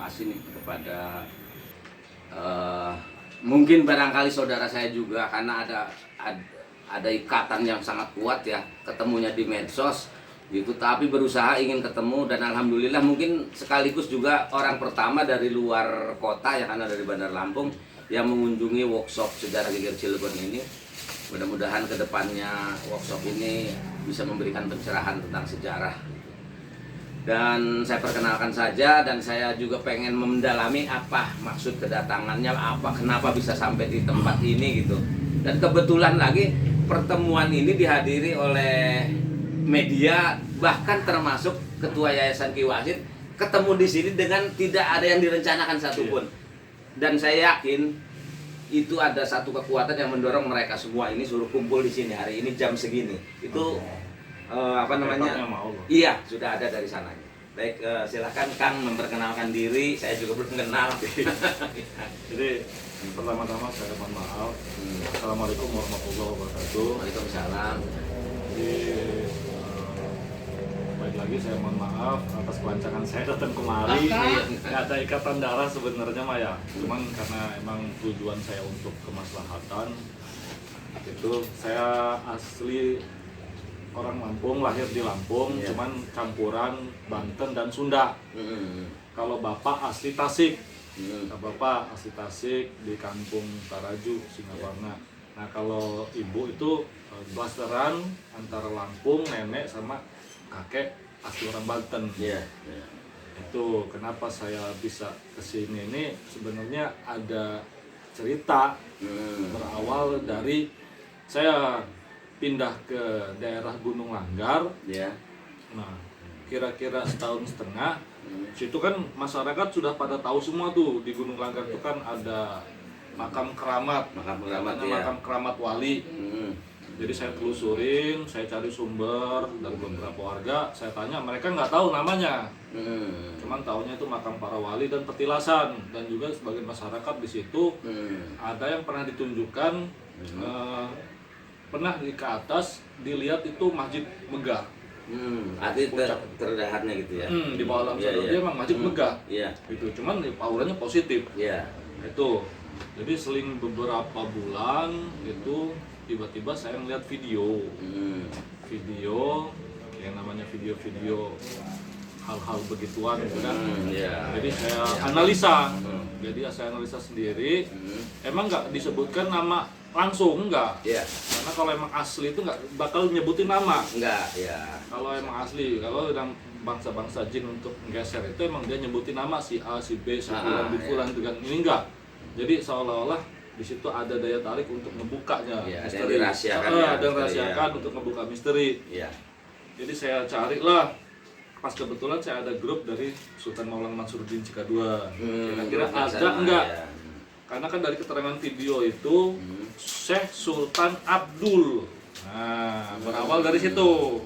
kasih nih kepada eh, mungkin barangkali saudara saya juga, karena ada ikatan yang sangat kuat ya, ketemunya di medsos gitu, tapi berusaha ingin ketemu, dan alhamdulillah mungkin sekaligus juga orang pertama dari luar kota ya, karena dari Bandar Lampung yang mengunjungi workshop sejarah geger Cilegon ini. Mudah-mudahan kedepannya workshop ini bisa memberikan pencerahan tentang sejarah. Dan saya perkenalkan saja, dan saya juga pengen mendalami apa maksud kedatangannya, apa kenapa bisa sampai di tempat ini gitu. Dan kebetulan lagi pertemuan ini dihadiri oleh media, bahkan termasuk Ketua Yayasan Ki Wasid ketemu di sini dengan tidak ada yang direncanakan satupun. Dan saya yakin itu ada satu kekuatan yang mendorong mereka semua ini suruh kumpul di sini hari ini jam segini. Itu apa namanya? Iya, sudah ada dari sananya. Baik, silakan Kang memperkenalkan diri. Saya juga belum kenal. Jadi pertama-tama saya mohon maaf. Assalamualaikum warahmatullahi wabarakatuh. Waalaikumsalam. Jadi baik lagi saya mohon maaf atas kelancangan saya datang kemari. Nggak ada ikatan darah sebenarnya mah ya. Cuman karena emang tujuan saya untuk kemaslahatan. Itu saya asli orang Lampung, lahir di Lampung, cuman campuran Banten dan Sunda. Kalau bapak asli Tasik, bapak asli Tasik di Kampung Taraju, Singaparna. Nah kalau ibu itu blasteran antara Lampung, nenek sama kakek asli orang Banten. Itu kenapa saya bisa kesini ini sebenarnya ada cerita berawal dari saya pindah ke daerah Gunung Langgar. Nah, kira-kira setahun setengah. Situ kan masyarakat sudah pada tahu semua tuh, di Gunung Langgar itu kan ada makam keramat, makam keramat wali. Jadi saya telusurin, saya cari sumber dari beberapa warga, saya tanya, mereka nggak tahu namanya. Cuman taunya itu makam para wali dan petilasan, dan juga sebagian masyarakat di situ ada yang pernah ditunjukkan. Pernah di ke atas dilihat itu masjid megah. Artinya terdahatnya gitu ya. Di bawah alam sadar dia emang masjid megah. Gitu. Cuman auranya positif. Itu. Jadi seling beberapa bulan itu tiba-tiba saya melihat video. Video yang namanya video-video hal-hal begituan gitu kan. Jadi saya analisa. Jadi saya analisa sendiri. Emang nggak disebutkan nama langsung, enggak. Karena kalau emang asli itu nggak bakal nyebutin nama. Kalau emang asli, kalau yang bangsa-bangsa jin untuk menggeser itu emang dia nyebutin nama si A, si B, si Fulan, Fulan dengan ini enggak. Jadi seolah-olah di situ ada daya tarik untuk membukanya. Misteri. Ada dirahasiakan untuk membuka misteri. Jadi saya carilah. Pas kebetulan saya ada grup dari Sultan Maulana Mansuruddin Cikadua. Kira-kira ada enggak? Karena kan dari keterangan video itu Syekh Sultan Abdul. Nah, berawal dari situ.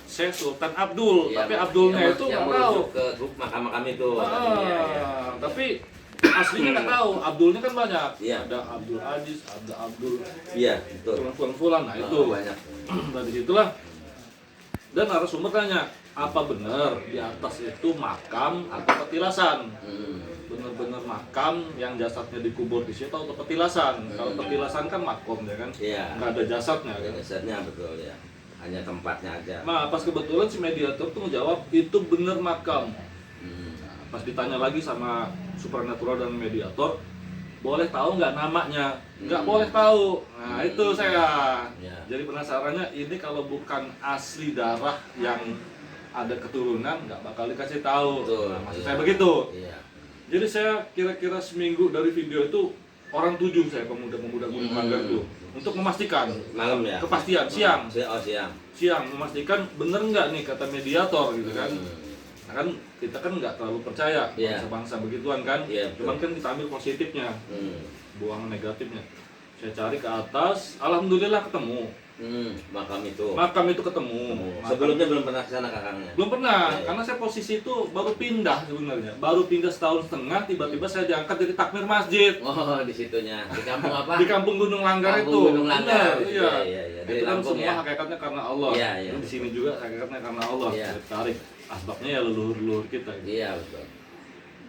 Syekh Sultan Abdul, tapi Abdulnya itu nggak tahu. Ke grup makam-makam itu. Tapi aslinya nggak tahu. Abdulnya kan banyak. Ada Abdul Aziz, ada Abdul. Betul. Fulan. Nah itu banyak. Dari situlah. Dan narasumber tanya, apa benar di atas itu makam atau petilasan? Bener-bener makam yang jasadnya dikubur di situ atau petilasan? Kalau petilasan kan makom ya kan, nggak ada jasadnya kan? Jasadnya betul ya, hanya tempatnya aja. Nah pas kebetulan si mediator tuh ngejawab itu bener makam. Nah, pas ditanya lagi sama supernatural dan mediator, boleh tahu nggak namanya? Nggak boleh tahu. Nah itu saya. Jadi penasarannya ini kalau bukan asli darah yang ada keturunan nggak bakal dikasih tahu. Nah, maksud saya begitu. Jadi saya kira-kira seminggu dari video itu orang 7 saya pemuda-pemuda Gunung Langgar itu untuk memastikan malam ya, kepastian siang memastikan bener nggak nih kata mediator gitu kan. Nah kan kita kan nggak terlalu percaya bangsa-bangsa begituan kan, cuman kan kita ambil positifnya, buang negatifnya. Saya cari ke atas, alhamdulillah ketemu. Makam itu ketemu. Sebelumnya belum pernah ke sana kakaknya? Belum pernah, karena saya posisi itu baru pindah sebenarnya. Baru pindah setahun setengah, tiba-tiba saya diangkat jadi takmir masjid. Oh, di situnya. Di kampung apa? Di kampung Gunung Langgar itu. Gunung Langgar. Iya. Itu kan semua ya. hakikatnya karena Allah. Di sini juga hakikatnya karena Allah. Tarik asbabnya ya leluhur-leluhur kita. Iya, betul.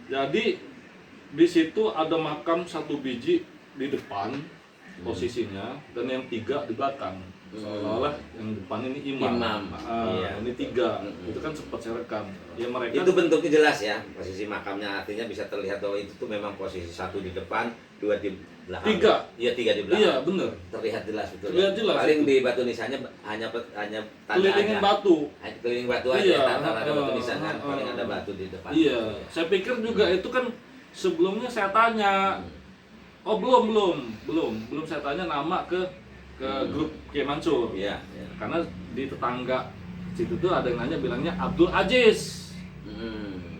Jadi di situ ada makam 1 biji di depan posisinya, dan yang 3 di belakang. Seolah-olah yang depan ini imam. Iya. Ini 3. Itu kan sempat saya rekam. Ya mereka Itu bentuknya jelas ya, posisi makamnya, artinya bisa terlihat bahwa itu tuh memang posisi 1 di depan, 2 di belakang. 3. Iya, 3 di belakang. Iya, bener. Terlihat jelas betul. Terlihat jelas. Paling itu. di batu nisannya hanya tanda Kelilingin aja. batu. Keliling batu aja, Iya, ada batu nisan kan, paling ada batu di depan. Iya, saya pikir juga itu kan sebelumnya saya tanya. Oh, belum saya tanya nama ke grup Kiai Mansur. Iya. Karena di tetangga situ tuh ada yang nanya, bilangnya Abdul Aziz.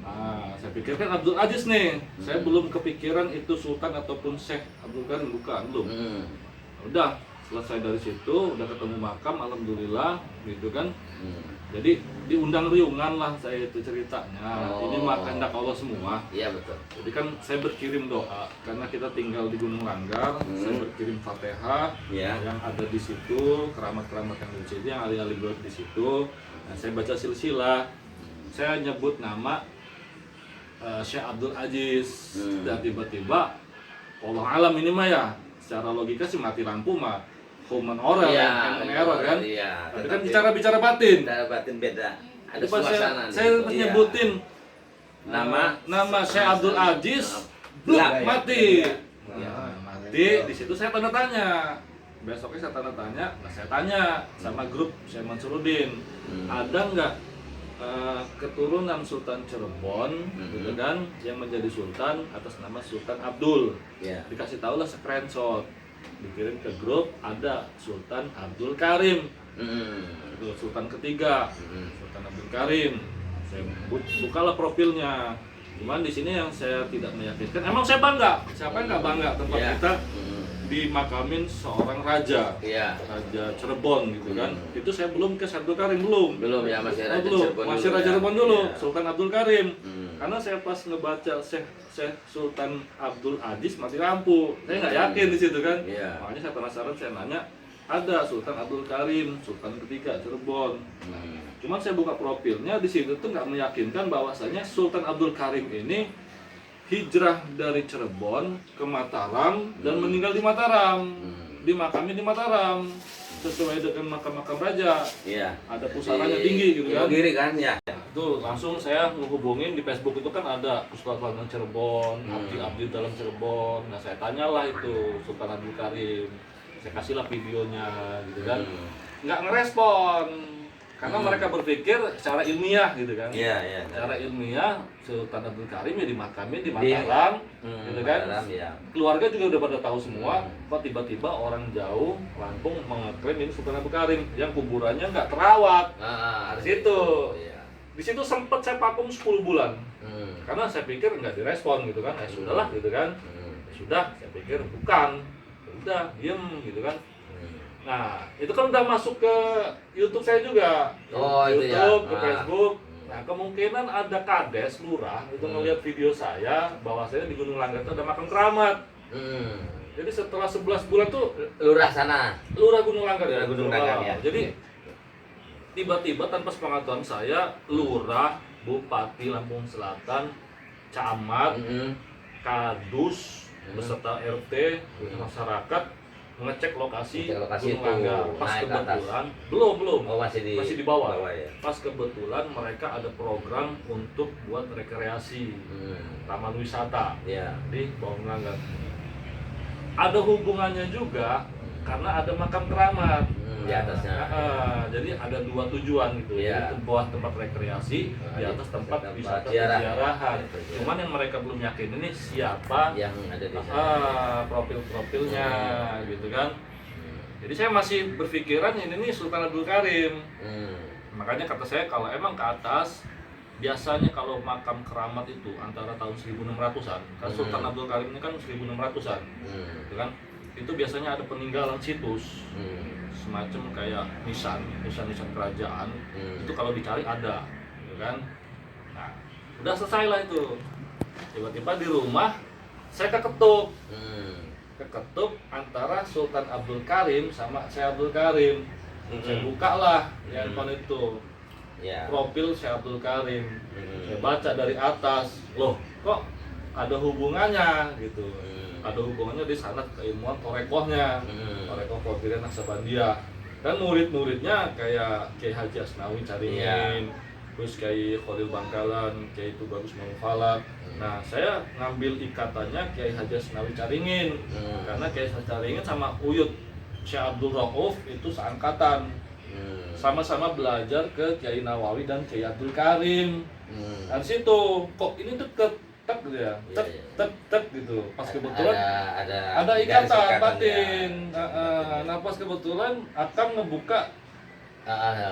Nah, saya pikir kan Abdul Aziz nih. Saya belum kepikiran itu Sultan ataupun Syekh Abdul Karim, bukan, belum. Udah selesai dari situ, udah ketemu makam, alhamdulillah, gitu kan. Jadi diundang riungan lah saya itu ceritanya. Ini mah kehendak Allah semua. Iya betul. Jadi kan saya berkirim doa karena kita tinggal di Gunung Langgar. Saya berkirim Fatihah yang ada di situ, keramat-keramat yang di situ, yang ahli-ahli goib di situ. Nah, saya baca silsilah. Saya nyebut nama Syekh Abdul Aziz. Dan tiba-tiba Allah alam ini mah ya, secara logika sih mati lampu mah human orang kan, error kan. Iya. Tapi kan bicara batin. Bicara batin beda. Ada Pas suasana. saya menyebutin nama Syekh Abdul Aziz, mati. Mati. Di situ saya tanda tanya. Besoknya saya tanda tanya. Nah, saya tanya sama grup Syekh Mansuruddin, ada nggak keturunan Sultan Cirebon, gitu kan, yang menjadi sultan atas nama Sultan Abdul. Dikasih tahu lah screenshot, dikirim ke grup, ada Sultan Abdul Karim. Itu Sultan ketiga, Sultan Abdul Karim. Saya bukalah profilnya. Cuman di sini yang saya tidak meyakinkan. Emang saya bangga. Siapa yang nggak bangga tempat kita dimakamin seorang raja, Raja Cirebon gitu kan. Itu saya belum ke Abdul Karim, belum ya, masih Raja Cirebon, masih Raja Cirebon dulu, Sultan Abdul Karim. Karena saya pas ngebaca Syekh Sultan Abdul Aziz mati lampu, saya nggak yakin di situ kan. Makanya saya penasaran, saya nanya, ada Sultan Abdul Karim, Sultan ketiga Cirebon. Cuman saya buka profilnya, di situ tuh nggak meyakinkan bahwasanya Sultan Abdul Karim ini hijrah dari Cirebon ke Mataram dan meninggal di Mataram, dimakamin di Mataram sesuai dengan makam-makam raja. Ada pusaranya tinggi gitu kan. Kiri kan ya. Itu langsung saya menghubungin di Facebook, itu kan ada Sultan Cirebon, abdi dalam Cirebon. Nah, saya tanyalah itu Sultan Abdul Karim. Saya kasihlah videonya gitu kan. Nggak ngerespon. Karena mereka berpikir secara ilmiah gitu kan. Secara ilmiah Sultan Abdul Karim ya dimakamin di Mataram, gitu kan. Keluarga juga udah pada tahu semua. Kok tiba-tiba orang jauh Lampung mengeklaim ini Sultan Abdul Karim yang kuburannya nggak terawat. Di situ. Di situ sempat saya vakum 10 bulan. Karena saya pikir nggak direspon gitu kan. Sudahlah gitu kan. Sudah, saya pikir bukan. Udah, diem gitu kan. Nah, itu kan udah masuk ke YouTube saya juga. YouTube, ke Facebook. Nah, kemungkinan ada kades, lurah, itu ngelihat video saya, bahwasanya di Gunung Langgar itu ada makam keramat. Jadi setelah 11 bulan tuh lurah sana. Lurah Gunung Langgar. Gunung Langgar ya. Jadi tiba-tiba tanpa sepengetahuan saya, lurah, bupati Lampung Selatan, camat, kadus, beserta RT, masyarakat ngecek lokasi Gunung Langgar. Pas kebetulan belum masih di bawah. Pas kebetulan mereka ada program untuk buat rekreasi taman wisata di bawah Gunung Langgar. Ada hubungannya juga karena ada makam keramat di atasnya. Jadi ada 2 tujuan gitu. Jadi di bawah tempat rekreasi, di atas tempat wisata ziarahan. Cuman yang mereka belum yakin ini siapa yang ada di sana. Profil-profilnya gitu kan. Jadi saya masih berpikiran ini nih Sultan Abdul Karim. Makanya kata saya, kalau emang ke atas, biasanya kalau makam keramat itu antara tahun 1600-an. Kan Sultan Abdul Karim ini kan 1600-an. Gitu kan. Itu biasanya ada peninggalan situs. Semacam kayak nisan kerajaan. Itu kalau dicari ada, gitu kan. Nah, udah selesai lah itu. Tiba-tiba di rumah saya keketuk antara Sultan Abdul Karim sama Syekh Abdul Karim. Saya buka lah handphone itu, profil Syekh Abdul Karim. Saya baca dari atas, loh kok ada hubungannya gitu. Ada hubungannya di sana keilmuan torekohnya, torekoh Qadiriyah Naqsabandiyah. Dan murid-muridnya kayak Kiai Haji Asnawi Caringin, terus Kiai Khalil Bangkalan, Kiai Tubagus Mangufalat. Nah, saya ngambil ikatannya Kiai Haji Asnawi Caringin, karena Kiai Haji Caringin sama Uyut Syekh Abdul Rauf itu seangkatan. Sama-sama belajar ke Kiai Nawawi dan Kiai Abdul Karim. Dari situ kok ini deket, tek gitu ya, tek gitu. Pas kebetulan ada ikatan batin. Nah, pas kebetulan Akang ngebuka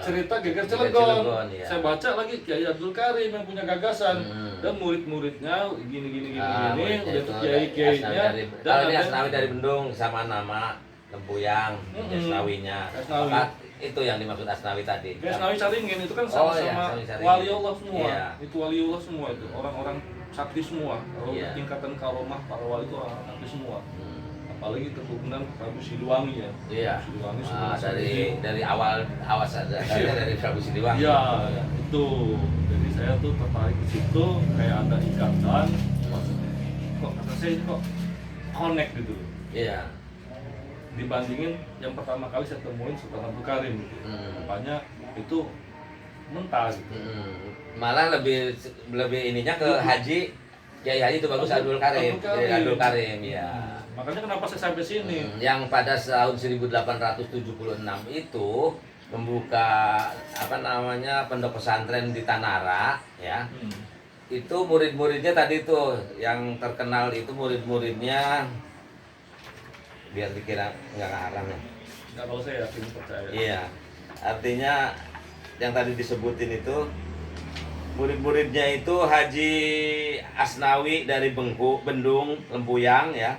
cerita Geger Cilegon. Ya. Saya baca lagi Kiai Abdul Karim yang punya gagasan dan murid-muridnya gini udah itu kiai-kiainya. Dan kalau ini Asnawi dari Bendung sama nama Lempuyang, Asnawinya. Maka itu yang dimaksud Asnawi tadi. Kiai Asnawi Caringin itu kan Oh, sama-sama iya, wali Allah semua. Iya. Itu wali Allah semua itu, orang-orang sakti semua. Kalau Iya. tingkatan karomah para wali itu orang sakti semua. Apalagi keturunan Prabu Siliwangi ya. Iya. Siliwangi Dari awal saja dari Prabu Siliwangi. Iya, itu. Jadi saya tuh tertarik ke situ, kayak ada ikatan. Kok kata saya ini kok connect gitu. Iya. Dibandingin yang pertama kali saya temuin Sultan Abdul Karim gitu. Rupanya itu mentah gitu. Malah lebih ininya ke Haji Kiai Haji Tubagus Abdul Karim. Abdul Karim ya. Makanya kenapa saya sampai sini? Yang pada tahun 1876 itu membuka pondok pesantren di Tanara ya. Itu murid-muridnya tadi tuh yang terkenal itu murid-muridnya biar dikira nggak ngarang ya. Nggak, kalau saya yakin percaya. Iya, artinya yang tadi disebutin itu murid-muridnya itu Haji Asnawi dari Bendung, Lempuyang ya,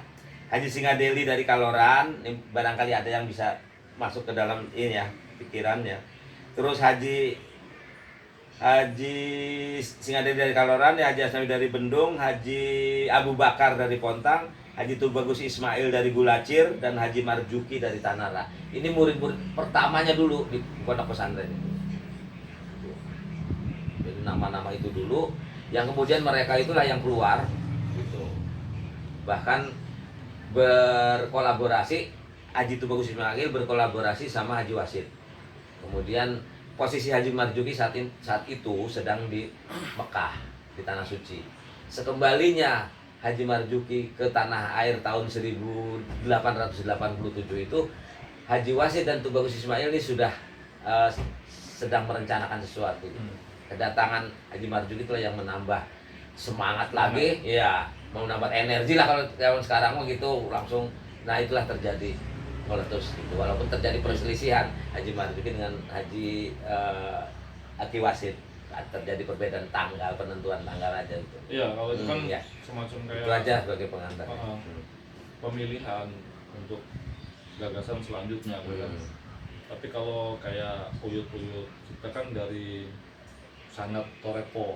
Haji Singadeli dari Kaloran, ini barangkali ada yang bisa masuk ke dalam ini ya pikirannya. Terus Haji Singadeli dari Kaloran, Haji Asnawi dari Bendung, Haji Abu Bakar dari Pontang, Haji Tubagus Ismail dari Gulacir, dan Haji Marjuki dari Tanara. Ini murid-murid pertamanya dulu di pondok pesantren itu. Jadi nama-nama itu dulu, yang kemudian mereka itulah yang keluar, gitu. Bahkan berkolaborasi, Haji Tubagus Ismail berkolaborasi sama Haji Wasid. Kemudian posisi Haji Marjuki saat itu sedang di Mekah, di Tanah Suci. Sekembalinya Haji Marjuki ke tanah air tahun 1887 itu, Haji Wasid dan Tubagus Ismail ini sudah sedang merencanakan sesuatu. Kedatangan Haji Marjuki itulah yang menambah semangat lagi, ya, mau nambah energi lah kalau zaman sekarang gitu langsung. Nah, itulah terjadi meletus gitu. Walaupun terjadi perselisihan Haji Marjuki dengan Haji Aki Wasid, terjadi perbedaan tanggal, penentuan tanggal aja itu. Iya, kalau itu kan ya. semacam kayak Itu aja sebagai pengantar. Pemilihan untuk gagasan selanjutnya kan. Tapi kalau kayak Uyut-Uyut kita kan dari sanat Torepo.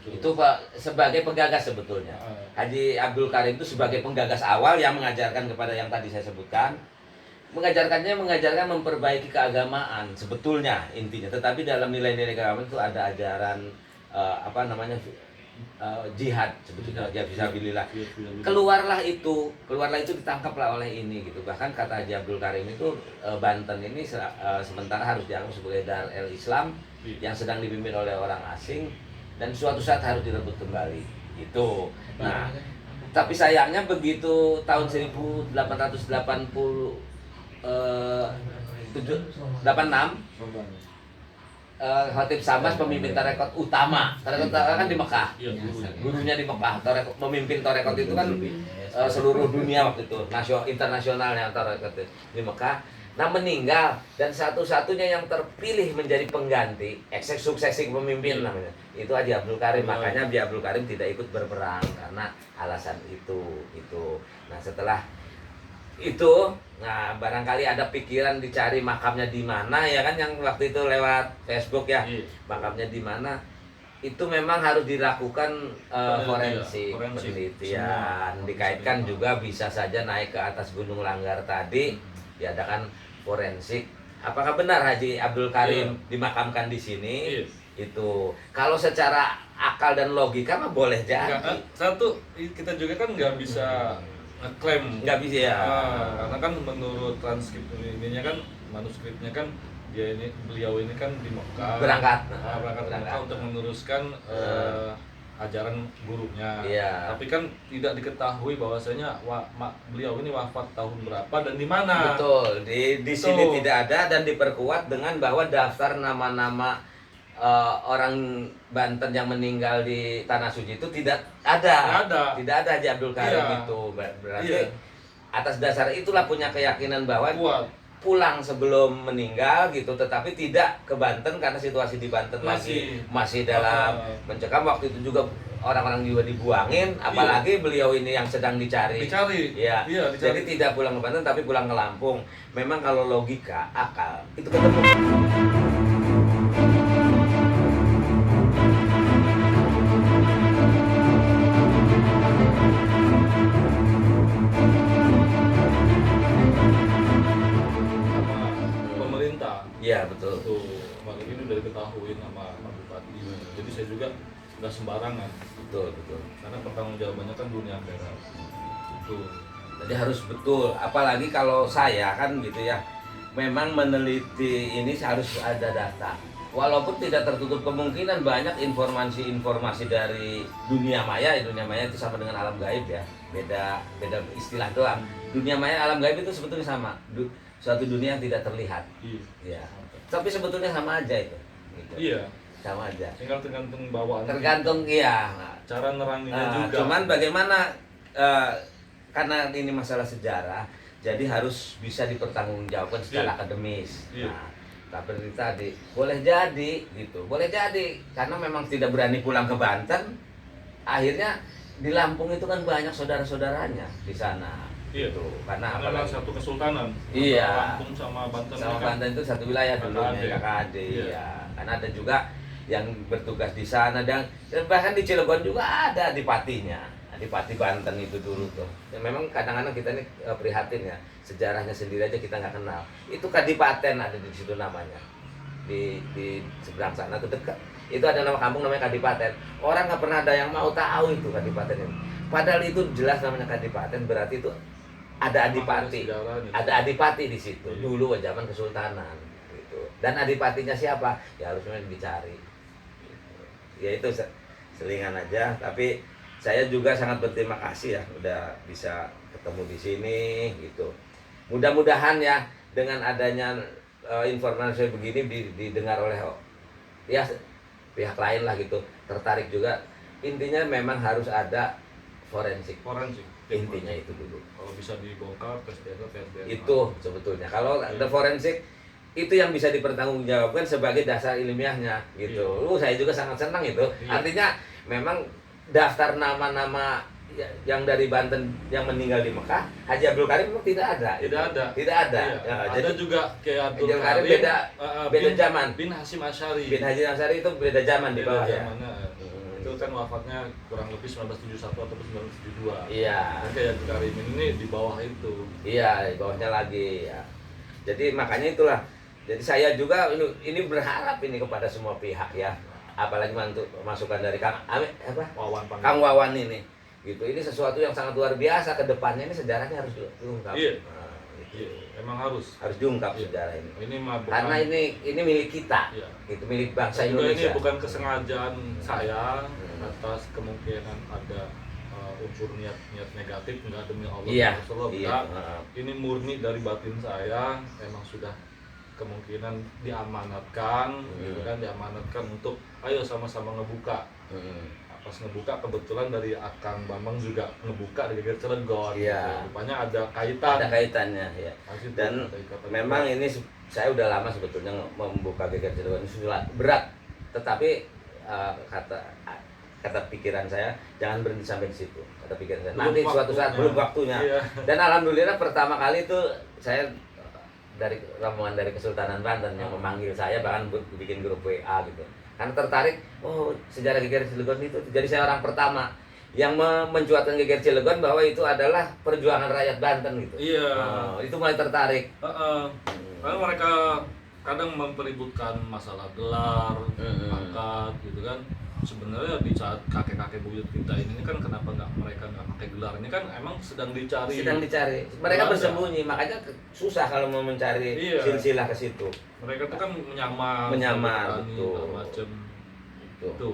Itu Pak sebagai penggagas sebetulnya. Haji Abdul Karim itu sebagai penggagas awal yang mengajarkan kepada yang tadi saya sebutkan. Mengajarkan memperbaiki keagamaan sebetulnya intinya, tetapi dalam nilai-nilai keagamaan itu ada ajaran jihad sebetulnya, ya fisabilillah. Keluarlah itu ditangkaplah oleh ini gitu. Bahkan kata Haji Abdul Karim itu Banten ini sementara harus dianggap sebagai Dar el Islam yang sedang dipimpin oleh orang asing dan suatu saat harus direbut kembali itu. Nah, tapi sayangnya begitu tahun 86 Khatib Sambas pemimpin tarekat utama. Tarekat utama kan di Mekah. Gurunya di Mekah. Memimpin tarekat itu kan seluruh dunia waktu itu, internasionalnya tarekat di Mekah. Nah, meninggal dan satu-satunya yang terpilih menjadi pengganti suksesi pemimpin namanya itu Haji Abdul Karim. Makanya Haji Abdul Karim tidak ikut berperang karena alasan itu. Nah, setelah itu, nah barangkali ada pikiran dicari makamnya di mana ya kan, yang waktu itu lewat Facebook ya, makamnya di mana itu memang harus dilakukan forensik penelitian, dikaitkan juga bisa saja naik ke atas Gunung Langgar tadi diadakan forensik. Apakah benar Haji Abdul Karim dimakamkan di sini? Itu kalau secara akal dan logika mah boleh jadi. Satu, kita juga kan nggak bisa ngeklaim. Nggak bisa ya. Karena kan menurut transkrip ininya kan, manuskripnya kan beliau ini kan di Mekah. Berangkat ke Mekah untuk meneruskan ajaran gurunya. Iya. Tapi kan tidak diketahui bahwasanya beliau ini wafat tahun berapa dan di mana. Betul. Di sini tidak ada, dan diperkuat dengan bahwa daftar nama-nama orang Banten yang meninggal di Tanah Suci itu tidak ada. Tidak ada Haji Abdul Karim itu. Berarti atas dasar itulah punya keyakinan bahwa pulang sebelum meninggal gitu, tetapi tidak ke Banten karena situasi di Banten masih dalam mencekam. Waktu itu juga orang-orang juga dibuangin, apalagi beliau ini yang sedang dicari. Ya. Dicari. Jadi tidak pulang ke Banten tapi pulang ke Lampung. Memang kalau logika, akal itu ketemu. Iya betul. Tuh, kemarin ini udah diketahui nama Pak Bupati. Jadi saya juga nggak sembarangan. Betul. Karena pertanggungjawabannya kan dunia akhirat. Tuh. Jadi harus betul. Apalagi kalau saya kan gitu ya, memang meneliti ini harus ada data. Walaupun tidak tertutup kemungkinan banyak informasi dari dunia maya itu sama dengan alam gaib ya. Beda istilah doang. Dunia maya, alam gaib itu sebetulnya sama. Suatu dunia yang tidak terlihat. Ya. Tapi sebetulnya sama aja itu. Gitu. Iya. Sama aja. Tinggal tergantung bawaan. Tergantung iya. Cara neranginnya juga. Cuman bagaimana karena ini masalah sejarah, jadi harus bisa dipertanggungjawabkan secara akademis. Nah, tapi tadi boleh jadi gitu. Boleh jadi karena memang tidak berani pulang ke Banten. Akhirnya di Lampung itu kan banyak saudara-saudaranya di sana. Iya tuh, karena apalagi satu kesultanan. Iya. Lampung sama Banten. Sama Banten itu satu wilayah dulunya, KKAD. Iya. Karena ada juga yang bertugas di sana, dan bahkan di Cilegon juga ada adipatinya. Adipati Banten itu dulu tuh. Ya, memang kadang-kadang kita ini prihatin ya, sejarahnya sendiri aja kita nggak kenal. Itu Kadipaten ada di situ namanya. Di seberang sana tuh dekat. Itu ada nama kampung namanya Kadipaten. Orang nggak pernah ada yang mau tahu itu Kadipaten ini. Padahal itu jelas namanya Kadipaten, berarti itu ada adipati di situ dulu zaman kesultanan gitu. Dan adipatinya siapa ya harusnya dicari gitu. Ya itu selingan aja, tapi saya juga sangat berterima kasih ya udah bisa ketemu di sini gitu. Mudah-mudahan ya dengan adanya informasi begini didengar oleh ya pihak lain lah gitu, tertarik juga. Intinya memang harus ada forensik. Intinya itu dulu. Kalau bisa dibongkar tes DNA. Itu sebetulnya. Kalau ada forensik itu yang bisa dipertanggungjawabkan sebagai dasar ilmiahnya gitu. Saya juga sangat senang itu. Artinya memang daftar nama-nama yang dari Banten yang meninggal di Mekah, Haji Abdul Karim memang tidak ada. Tidak ada. Iya. Ya, ada jadi juga kayak Abdul Karim beda zaman. Bin Hasyim Asy'ari. Bin Hasyim Asy'ari itu beda zaman di bawah ya. Itu kan wafatnya kurang lebih 1971 atau 1972. Iya. Kayak Abdul Karim ini di bawah itu. Iya, di bawahnya lagi ya. Jadi makanya itulah. Jadi saya juga ini berharap ini kepada semua pihak ya. Apalagi masukan dari Kang Kang Wawan ini. Gitu. Ini sesuatu yang sangat luar biasa, ke depannya ini sejarahnya harus diungkap. Iya. Nah, Iya, emang harus diungkap sejarah ini. Karena ini milik kita. Iya. Itu milik bangsa juga Indonesia. ini bukan kesengajaan saya atas kemungkinan ada unsur niat negatif, enggak demi Allah. Iya. Ini murni dari batin saya, emang sudah kemungkinan diamanatkan, gitu kan, diamanatkan untuk ayo sama-sama ngebuka. Pas ngebuka kebetulan dari Akang Bambang juga ngebuka di Geger Cilegon. Iya. Rupanya ada kaitan. Ada kaitannya ya. Dan memang ini saya udah lama sebetulnya membuka Geger Cilegon ini sudah berat. Tetapi kata pikiran saya jangan berhenti sampai di situ. Kata pikiran saya nanti suatu saat belum waktunya. Iya. Dan alhamdulillah pertama kali itu saya dari rombongan dari Kesultanan Banten yang memanggil saya, bahkan bikin grup WA gitu. Karena tertarik, sejarah Geger Cilegon itu. Jadi saya orang pertama yang mencuatkan Geger Cilegon bahwa itu adalah perjuangan rakyat Banten gitu. Iya. Itu mulai tertarik. Karena mereka kadang mempeributkan masalah gelar, pangkat gitu kan. sebenarnya di saat kakek-kakek buyut kita ini kan kenapa mereka nggak pakai gelar, ini kan emang sedang dicari. Mereka Belanda. bersembunyi, makanya susah kalau mau mencari Iya. silsilah ke situ. Mereka tuh kan menyamar petani, Betul. segala macem Tuh. itu.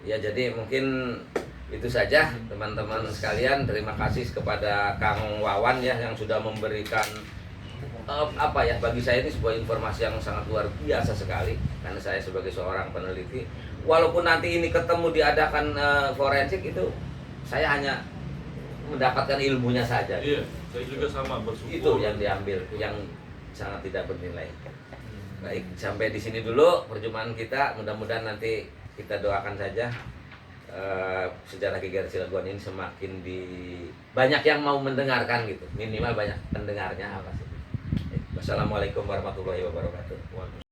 Ya, jadi mungkin itu saja teman-teman sekalian. Terima kasih kepada Kang Wawan ya yang sudah memberikan apa ya, bagi saya ini sebuah informasi yang sangat luar biasa sekali, karena saya sebagai seorang peneliti, walaupun nanti ini ketemu diadakan forensik, itu saya hanya mendapatkan ilmunya saja. Iya, saya juga sama bersyukur. Itu yang diambil, yang sangat tidak bernilai. Baik, sampai di sini dulu perjumpaan kita. Mudah-mudahan nanti kita doakan saja sejarah Ki Garda Cilegon ini semakin banyak yang mau mendengarkan gitu, minimal banyak pendengarnya apa sih. Wassalamualaikum warahmatullahi wabarakatuh.